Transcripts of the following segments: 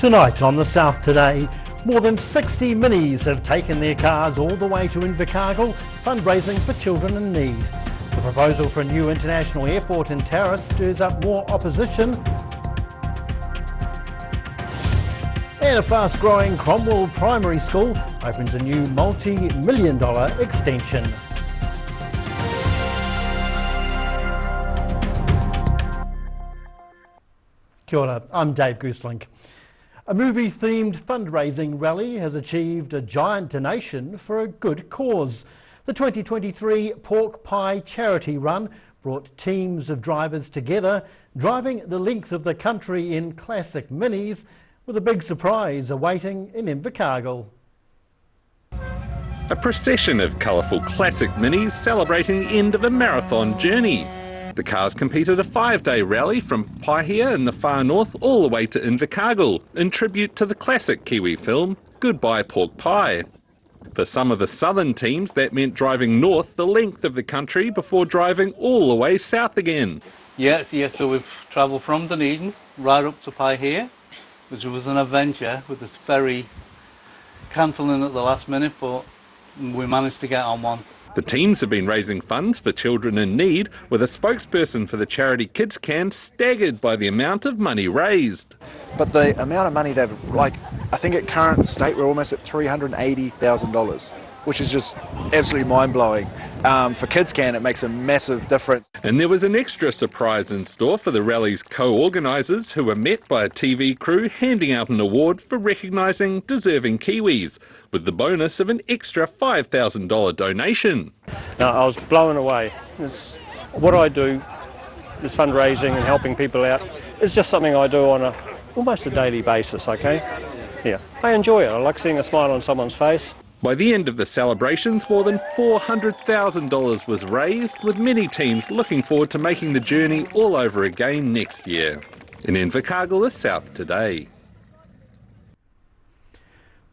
Tonight on the South Today, more than 60 minis have taken their cars all the way to Invercargill, fundraising for children in need. The proposal for a new international airport in Tarras stirs up more opposition. And a fast-growing Cromwell primary school opens a new multi-million-dollar extension. Kia ora, I'm Dave Gooselink. A movie-themed fundraising rally has achieved a giant donation for a good cause. The 2023 Pork Pie Charity Run brought teams of drivers together, driving the length of the country in classic minis, with a big surprise awaiting in Invercargill. A procession of colourful classic minis celebrating the end of a marathon journey. The cars competed a 5-day rally from Paihia in the far north all the way to Invercargill in tribute to the classic Kiwi film Goodbye Pork Pie. For some of the southern teams that meant driving north the length of the country before driving all the way south again. Yes, so we've travelled from Dunedin right up to Paihia, which was an adventure with this ferry cancelling at the last minute, but we managed to get on one. The teams have been raising funds for children in need, with a spokesperson for the charity Kids Can staggered by the amount of money raised. But the amount of money they've, I think at current state we're almost at $380,000, which is just absolutely mind-blowing. For Kids Can, it makes a massive difference. And there was an extra surprise in store for the rally's co-organisers, who were met by a TV crew handing out an award for recognising deserving Kiwis, with the bonus of an extra $5,000 donation. I was blown away. What I do is fundraising and helping people out. It's just something I do on almost a daily basis, okay? Yeah, I enjoy it. I like seeing a smile on someone's face. By the end of the celebrations, more than $400,000 was raised, with many teams looking forward to making the journey all over again next year. In Invercargill, the South Today.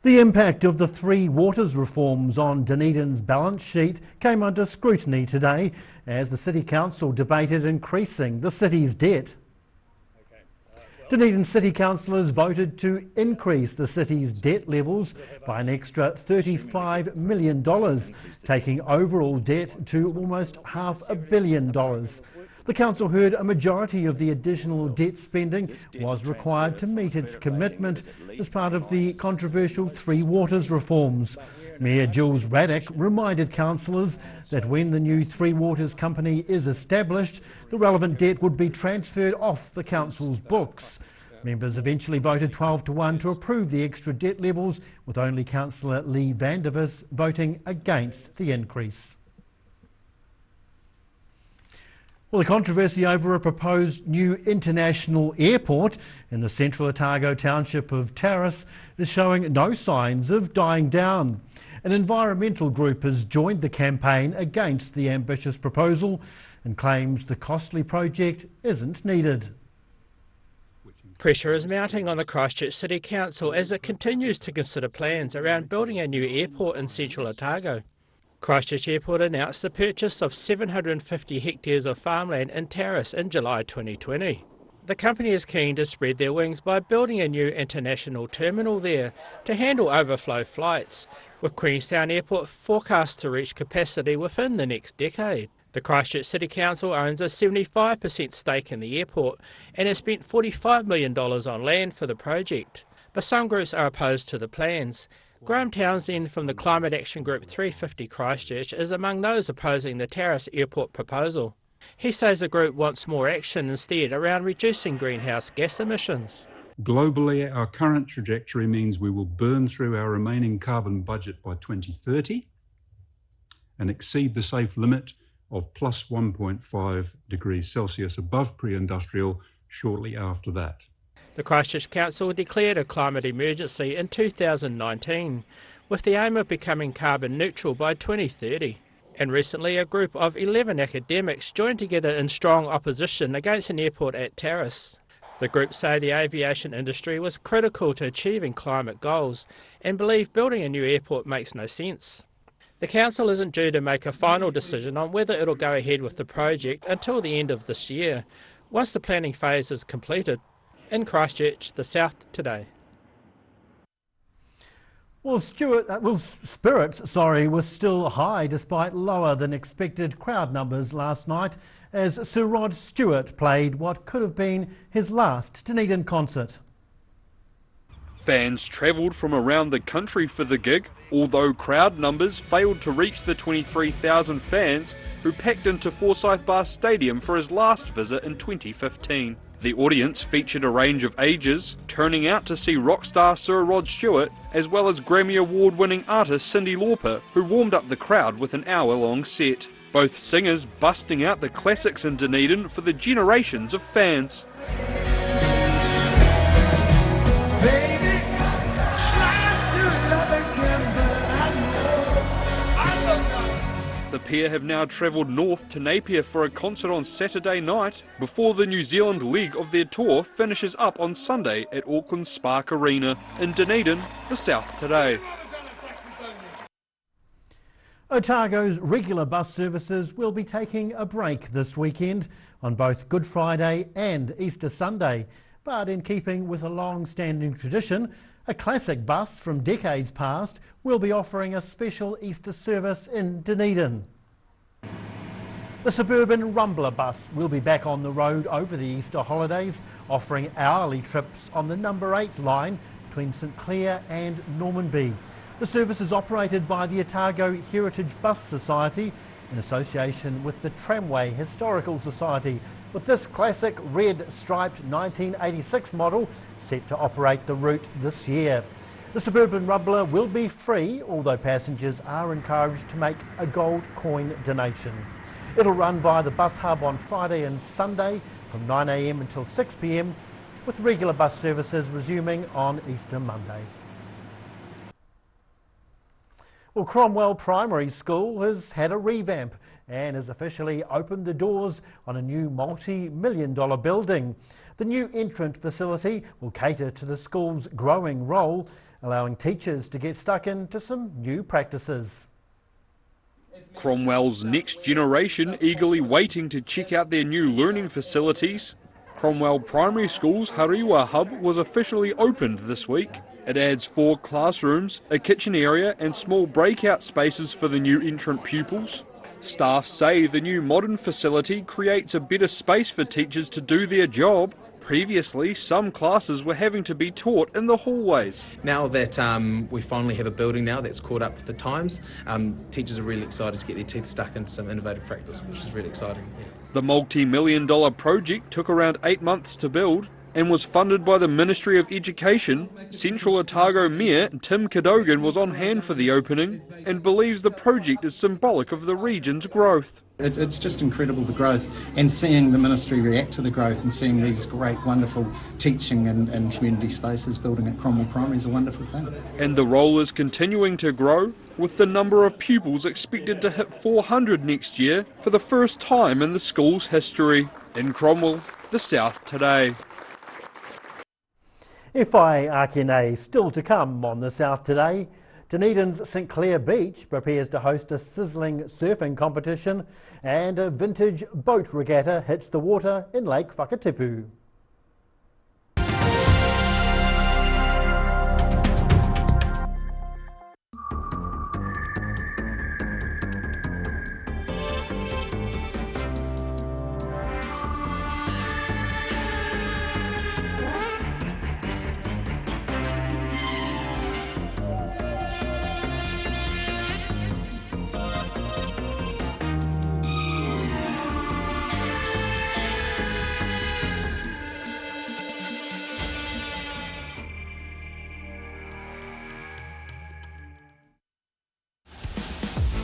The impact of the Three Waters reforms on Dunedin's balance sheet came under scrutiny today as the City Council debated increasing the city's debt. Dunedin City Councillors voted to increase the city's debt levels by an extra $35 million, taking overall debt to almost $500 million. The council heard a majority of the additional debt spending was required to meet its commitment as part of the controversial Three Waters reforms. Mayor Jules Raddick reminded councillors that when the new Three Waters company is established, the relevant debt would be transferred off the council's books. Members eventually voted 12-1 to approve the extra debt levels, with only Councillor Lee Vandervis voting against the increase. Well, the controversy over a proposed new international airport in the central Otago township of Tarras is showing no signs of dying down. An environmental group has joined the campaign against the ambitious proposal and claims the costly project isn't needed. Pressure is mounting on the Christchurch City Council as it continues to consider plans around building a new airport in central Otago. Christchurch Airport announced the purchase of 750 hectares of farmland in Tarras in July 2020. The company is keen to spread their wings by building a new international terminal there to handle overflow flights, with Queenstown Airport forecast to reach capacity within the next decade. The Christchurch City Council owns a 75% stake in the airport and has spent $45 million on land for the project. But some groups are opposed to the plans. Graham Townsend from the climate action group 350 Christchurch is among those opposing the Tarras airport proposal. He says the group wants more action instead around reducing greenhouse gas emissions. Globally, our current trajectory means we will burn through our remaining carbon budget by 2030 and exceed the safe limit of plus 1.5 degrees Celsius above pre-industrial shortly after that. The Christchurch Council declared a climate emergency in 2019, with the aim of becoming carbon neutral by 2030. And recently a group of 11 academics joined together in strong opposition against an airport at Tarras. The group say the aviation industry was critical to achieving climate goals and believe building a new airport makes no sense. The council isn't due to make a final decision on whether it'll go ahead with the project until the end of this year, once the planning phase is completed. In Christchurch, the South Today. Well, spirits were still high despite lower than expected crowd numbers last night as Sir Rod Stewart played what could have been his last Dunedin concert. Fans travelled from around the country for the gig, although crowd numbers failed to reach the 23,000 fans who packed into Forsyth Bar Stadium for his last visit in 2015. The audience featured a range of ages, turning out to see rock star Sir Rod Stewart, as well as Grammy Award-winning artist Cyndi Lauper, who warmed up the crowd with an hour-long set. Both singers busting out the classics in Dunedin for the generations of fans. The pair have now travelled north to Napier for a concert on Saturday night before the New Zealand leg of their tour finishes up on Sunday at Auckland's Spark Arena. In Dunedin, the South Today. Otago's regular bus services will be taking a break this weekend on both Good Friday and Easter Sunday. But in keeping with a long-standing tradition, a classic bus from decades past will be offering a special Easter service in Dunedin. The suburban Rumbler bus will be back on the road over the Easter holidays, offering hourly trips on the number 8 line between St Clair and Normanby. The service is operated by the Otago Heritage Bus Society in association with the Tramway Historical Society, with this classic red striped 1986 model set to operate the route this year. The suburban Rumbler will be free, although passengers are encouraged to make a gold coin donation. It'll run via the bus hub on Friday and Sunday from 9 a.m. until 6 p.m, with regular bus services resuming on Easter Monday. Well, Cromwell Primary School has had a revamp and has officially opened the doors on a new multi-million-dollar building. The new entrant facility will cater to the school's growing role, allowing teachers to get stuck into some new practices. Cromwell's next generation eagerly waiting to check out their new learning facilities. Cromwell Primary School's Hariwa Hub was officially opened this week. It adds 4 classrooms, a kitchen area and small breakout spaces for the new entrant pupils. Staff say the new modern facility creates a better space for teachers to do their job. Previously, some classes were having to be taught in the hallways. Now that we finally have a building now that's caught up with the times, teachers are really excited to get their teeth stuck into some innovative practice, which is really exciting. Yeah. The multi-million-dollar project took around 8 months to build and was funded by the Ministry of Education. Central Otago Mayor Tim Cadogan was on hand for the opening and believes the project is symbolic of the region's growth. It's just incredible, the growth, and seeing the ministry react to the growth and seeing these great, wonderful teaching and community spaces building at Cromwell Primary is a wonderful thing. And the role is continuing to grow, with the number of pupils expected to hit 400 next year for the first time in the school's history. In Cromwell, the South Today. Whai Akine still to come on the South Today. Dunedin's St Clair Beach prepares to host a sizzling surfing competition, and a vintage boat regatta hits the water in Lake Whakatipu.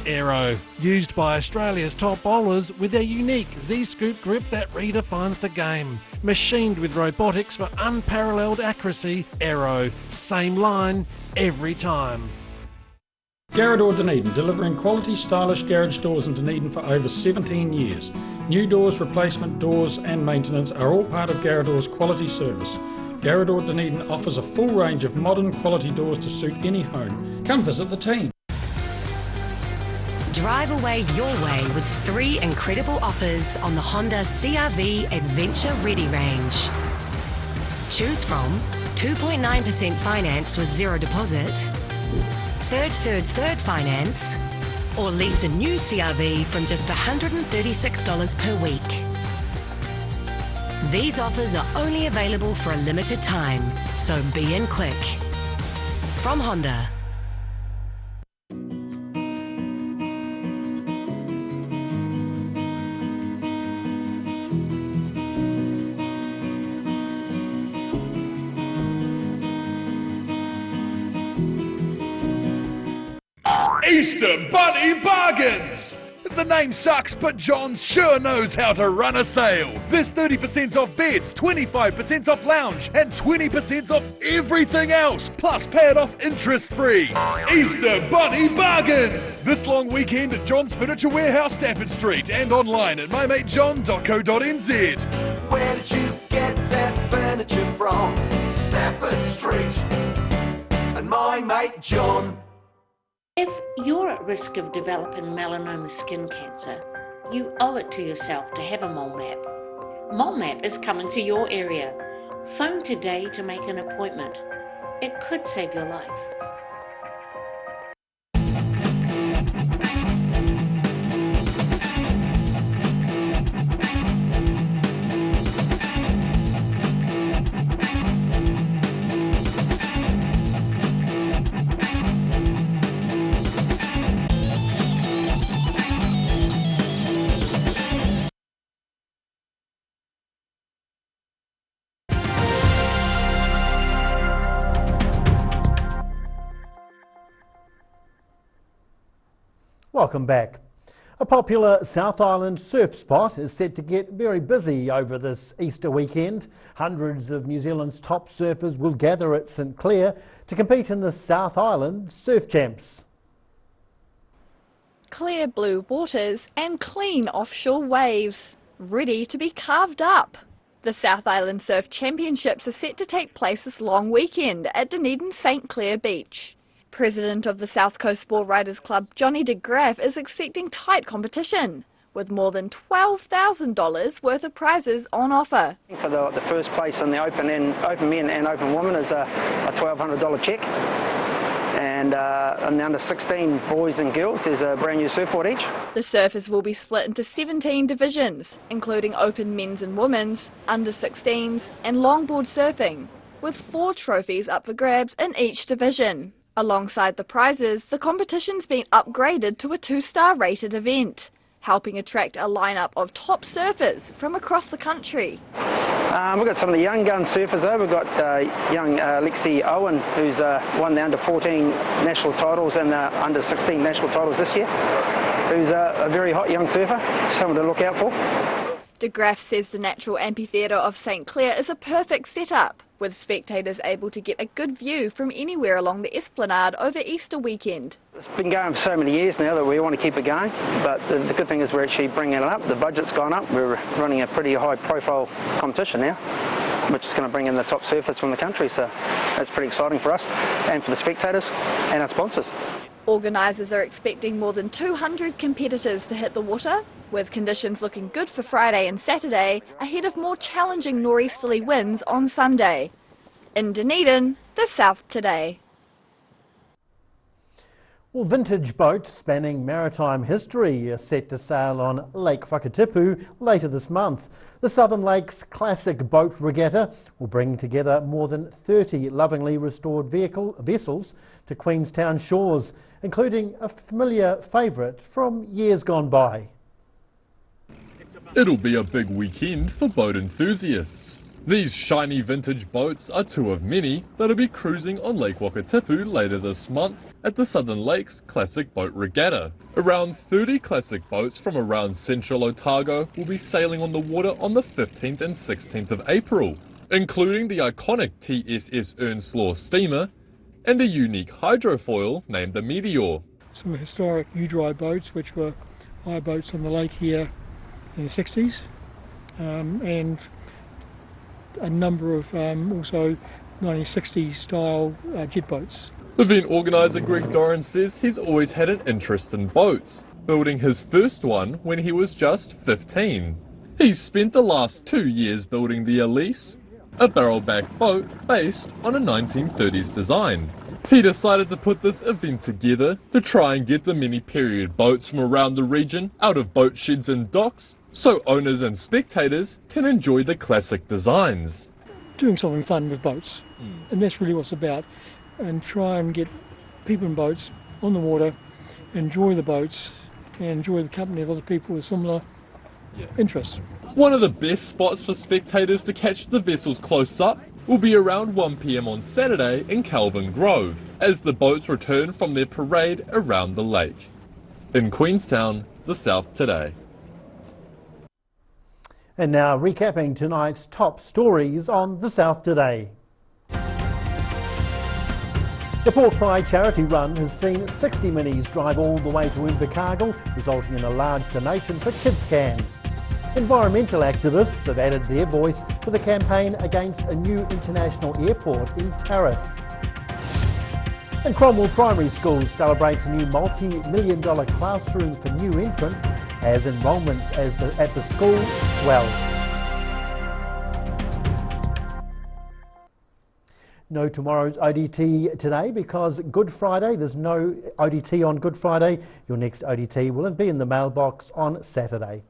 Aero, used by Australia's top bowlers with their unique Z-scoop grip that redefines the game. Machined with robotics for unparalleled accuracy, Aero, same line, every time. Garrador Dunedin, delivering quality stylish garage doors in Dunedin for over 17 years. New doors, replacement doors and maintenance are all part of Garrador's quality service. Garrador Dunedin offers a full range of modern quality doors to suit any home. Come visit the team. Drive away your way with 3 incredible offers on the Honda CR-V Adventure Ready range. Choose from 2.9% finance with 0 deposit, Third finance, or lease a new CRV from just $136 per week. These offers are only available for a limited time, so be in quick. From Honda. Easter Bunny Bargains! The name sucks, but John sure knows how to run a sale. There's 30% off beds, 25% off lounge, and 20% off everything else. Plus, pay it off interest-free. Easter Bunny Bargains! This long weekend at John's Furniture Warehouse, Stafford Street, and online at mymatejohn.co.nz. Where did you get that furniture from? Stafford Street and my mate John. If you're at risk of developing melanoma skin cancer, you owe it to yourself to have a mole map. Mole map is coming to your area. Phone today to make an appointment. It could save your life. Welcome back. A popular South Island surf spot is set to get very busy over this Easter weekend. Hundreds of New Zealand's top surfers will gather at St Clair to compete in the South Island Surf Champs. Clear blue waters and clean offshore waves, ready to be carved up. The South Island Surf Championships are set to take place this long weekend at Dunedin St Clair Beach. President of the South Coast Sport Riders Club, Johnny de Graaf, is expecting tight competition, with more than $12,000 worth of prizes on offer. For the first place in the open men and open women is a $1,200 cheque. And in the under 16 boys and girls, there's a brand new surfboard each. The surfers will be split into 17 divisions, including open men's and women's, under 16s and longboard surfing, with 4 trophies up for grabs in each division. Alongside the prizes, the competition's been upgraded to a 2-star rated event, helping attract a lineup of top surfers from across the country. We've got some of the young gun surfers there. We've got young Lexi Owen, who's won the under 14 national titles and the under 16 national titles this year, who's a very hot young surfer, someone to look out for. De Graaf says the natural amphitheatre of St Clair is a perfect setup, with spectators able to get a good view from anywhere along the esplanade over Easter weekend. It's been going for so many years now that we want to keep it going, but the good thing is we're actually bringing it up. The budget's gone up. We're running a pretty high profile competition now, which is going to bring in the top surfers from the country, so that's pretty exciting for us and for the spectators and our sponsors. Organisers are expecting more than 200 competitors to hit the water, with conditions looking good for Friday and Saturday, ahead of more challenging nor'easterly winds on Sunday. In Dunedin, the South Today. Well, vintage boats spanning maritime history are set to sail on Lake Whakatipu later this month. The Southern Lakes Classic Boat Regatta will bring together more than 30 lovingly restored vessels to Queenstown shores, including a familiar favourite from years gone by. It'll be a big weekend for boat enthusiasts. These shiny vintage boats are 2 of many that'll be cruising on Lake Whakatipu later this month at the Southern Lakes Classic Boat Regatta. Around 30 classic boats from around central Otago will be sailing on the water on the 15th and 16th of April, including the iconic TSS Earnslaw steamer and a unique hydrofoil named the Meteor. Some historic U-dry boats which were hire boats on the lake here in the 60s, and a number of also 1960s style jet boats. Event organiser Greg Doran says he's always had an interest in boats, building his first one when he was just 15. He's spent the last 2 years building the Elise, a barrel-back boat based on a 1930s design. He decided to put this event together to try and get the many period boats from around the region out of boat sheds and docks, so owners and spectators can enjoy the classic designs. Doing something fun with boats, and that's really what it's about, and try and get people in boats on the water, enjoy the boats, and enjoy the company of other people with similar interests. One of the best spots for spectators to catch the vessels close up will be around 1 p.m. on Saturday in Calvin Grove, as the boats return from their parade around the lake. In Queenstown, the South Today. And now recapping tonight's top stories on the South Today. The Pork Pie charity run has seen 60 minis drive all the way to Invercargill, resulting in a large donation for KidsCan. Environmental activists have added their voice for the campaign against a new international airport in Tarras. And Cromwell Primary Schools celebrates a new multi-million-dollar classroom for new entrants as enrolments at the school swell. No tomorrow's ODT today because Good Friday. There's no ODT on Good Friday. Your next ODT will be in the mailbox on Saturday.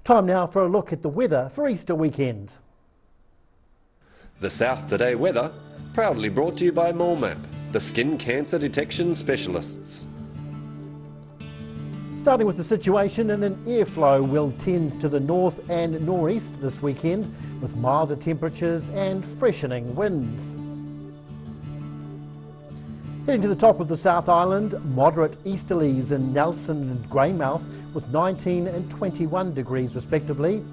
Time now for a look at the weather for Easter weekend. The South Today weather, proudly brought to you by MoleMap, the skin cancer detection specialists. Starting with the situation, and an airflow will tend to the north and northeast this weekend with milder temperatures and freshening winds. Heading to the top of the South Island, moderate easterlies in Nelson and Greymouth with 19 and 21 degrees respectively.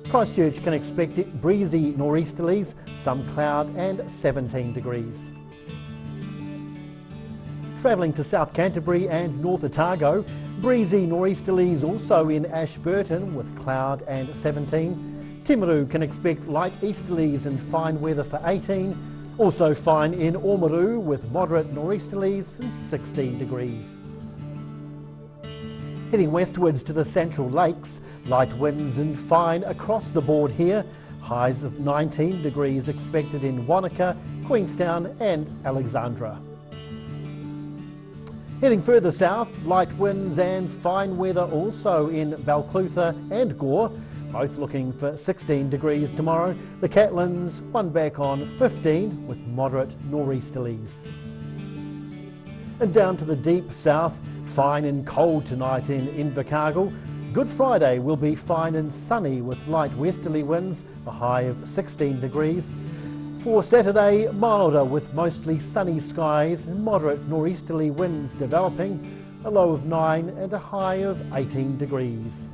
Christchurch can expect breezy nor'easterlies, some cloud and 17 degrees. Travelling to South Canterbury and North Otago, breezy nor'easterlies also in Ashburton with cloud and 17. Timaru can expect light easterlies and fine weather for 18. Also fine in Oamaru with moderate nor'easterlies and 16 degrees. Heading westwards to the Central Lakes, light winds and fine across the board here. Highs of 19 degrees expected in Wanaka, Queenstown and Alexandra. Heading further south, light winds and fine weather also in Balclutha and Gore. Both looking for 16 degrees tomorrow. The Catlins, one back on 15 with moderate nor'easterlies. And down to the deep south, fine and cold tonight in Invercargill. Good Friday will be fine and sunny with light westerly winds, a high of 16 degrees. For Saturday, milder with mostly sunny skies and moderate nor'easterly winds developing, a low of 9 and a high of 18 degrees.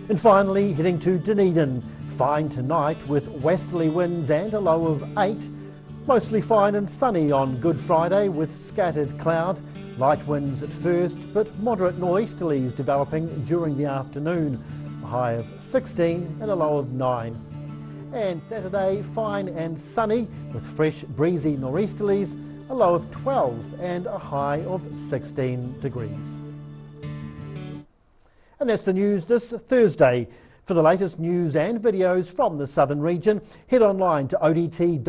And finally, heading to Dunedin, fine tonight with westerly winds and a low of 8. Mostly fine and sunny on Good Friday with scattered cloud. Light winds at first, but moderate nor'easterlies developing during the afternoon. A high of 16 and a low of 9. And Saturday, fine and sunny with fresh breezy nor'easterlies, a low of 12 and a high of 16 degrees. And that's the news this Thursday. For the latest news and videos from the southern region, head online to odt.co.nz.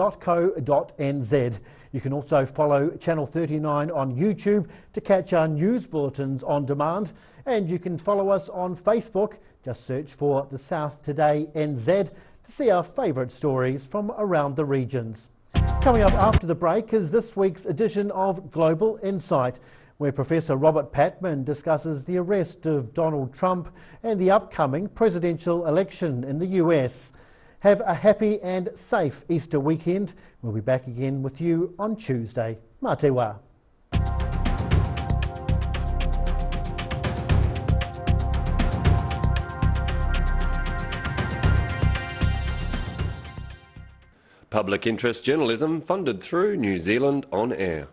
You can also follow Channel 39 on YouTube to catch our news bulletins on demand. And you can follow us on Facebook. Just search for the South Today NZ to see our favourite stories from around the regions. Coming up after the break is this week's edition of Global Insight, where Professor Robert Patman discusses the arrest of Donald Trump and the upcoming presidential election in the US. Have a happy and safe Easter weekend. We'll be back again with you on Tuesday. Mā te wā. Public interest journalism funded through New Zealand On Air.